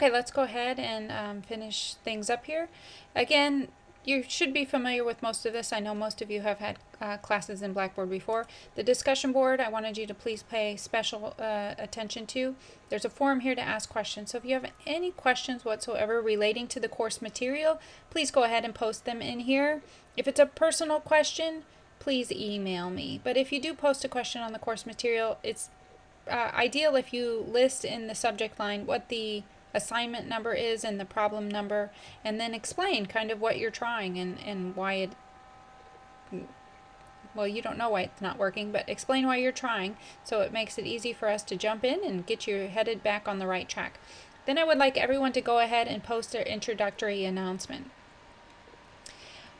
Okay, let's go ahead and finish things up here. Again, you should be familiar with most of this. I know most of you have had classes in Blackboard before. The discussion board, I wanted you to please pay special attention to. There's a forum here to ask questions. So if you have any questions whatsoever relating to the course material, please go ahead and post them in here. If it's a personal question, please email me. But if you do post a question on the course material, it's ideal if you list in the subject line what the assignment number is and the problem number, and then explain kind of what you're trying and why it, well, you don't know why it's not working, but explain why you're trying, so it makes it easy for us to jump in and get you headed back on the right track. Then I would like everyone to go ahead and post their introductory announcement.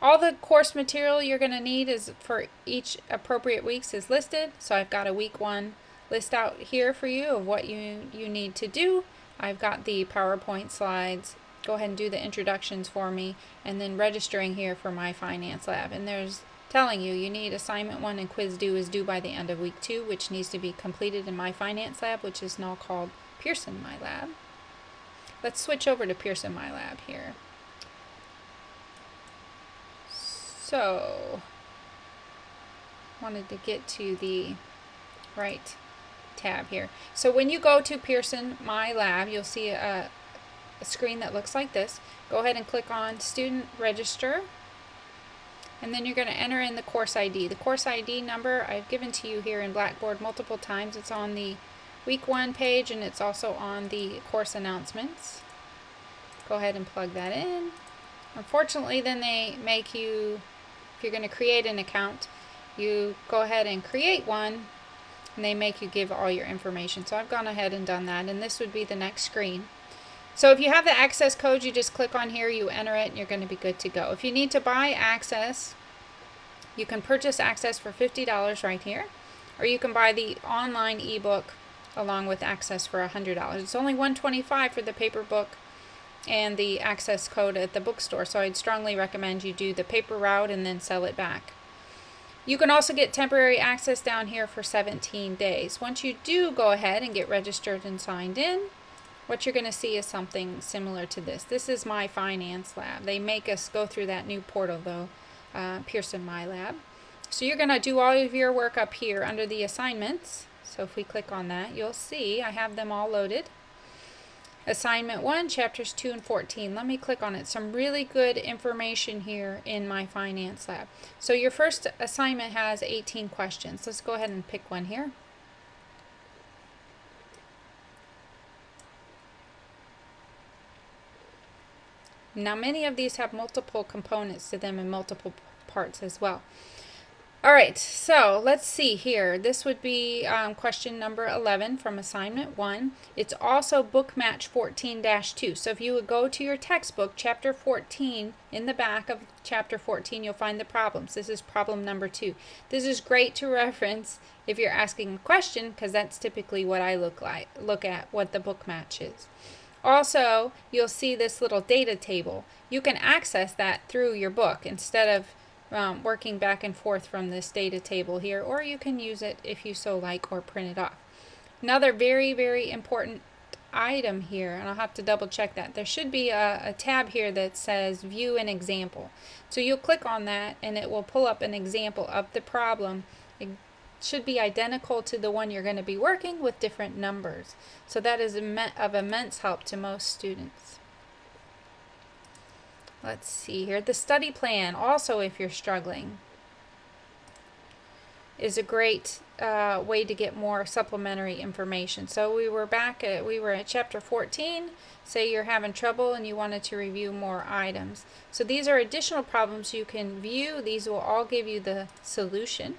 All the course material you're going to need is for each appropriate weeks is listed. So I've got a week 1 list out here for you of what you need to do. I've got the PowerPoint slides. Go ahead and do the introductions for me, and then registering here for my finance lab. And there's telling you need assignment 1 and quiz due is due by the end of week 2, which needs to be completed in my finance lab, which is now called Pearson Mylab. Let's switch over to Pearson Mylab here. So, wanted to get to the right tab here. So when you go to Pearson Mylab, you'll see a screen that looks like this. Go ahead and click on Student Register, and then you're going to enter in the course ID. The course ID number I've given to you here in Blackboard multiple times. It's on the week 1 page, and it's also on the course announcements. Go ahead and plug that in. Unfortunately, then they make you, if you're going to create an account, you go ahead and create one, and they make you give all your information. So I've gone ahead and done that, and this would be the next screen. So if you have the access code, you just click on here, you enter it, and you're going to be good to go. If you need to buy access, you can purchase access for $50 right here, or you can buy the online ebook along with access for $100. It's only $125 for the paper book and the access code at the bookstore, so I'd strongly recommend you do the paper route and then sell it back. You can also get temporary access down here for 17 days. Once you do go ahead and get registered and signed in, what you're going to see is something similar to this. This is my finance lab. They make us go through that new portal though, Pearson Mylab. So you're going to do all of your work up here under the assignments. So if we click on that, you'll see I have them all loaded. Assignment 1, chapters 2 and 14. Let me click on it. Some really good information here in my finance lab. So your first assignment has 18 questions. Let's go ahead and pick one here. Now many of these have multiple components to them and multiple parts as well. Alright, so let's see here. This would be question number 11 from assignment 1. It's also book match 14-2. So if you would go to your textbook, chapter 14, in the back of chapter 14, you'll find the problems. This is problem number 2. This is great to reference if you're asking a question, because that's typically what I look at, what the book match is. Also, you'll see this little data table. You can access that through your book instead of working back and forth from this data table here, or you can use it if you so like, or print it off. Another very, very important item here, and I'll have to double check that. There should be a tab here that says View an Example. So you'll click on that and it will pull up an example of the problem. It should be identical to the one you're going to be working with different numbers. So that is of immense help to most students. Let's see here. The study plan, also if you're struggling, is a great way to get more supplementary information. So we were at chapter 14. Say you're having trouble and you wanted to review more items. So these are additional problems you can view. These will all give you the solution.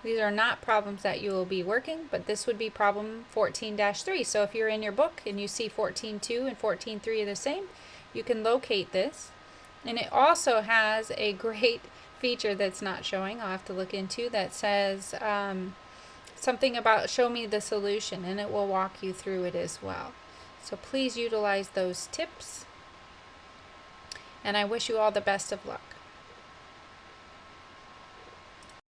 These are not problems that you will be working, but this would be problem 14-3. So if you're in your book and you see 14-2 and 14-3 are the same, you can locate this. And it also has a great feature that's not showing, I'll have to look into, that says something about show me the solution, and it will walk you through it as well. So please utilize those tips, and I wish you all the best of luck.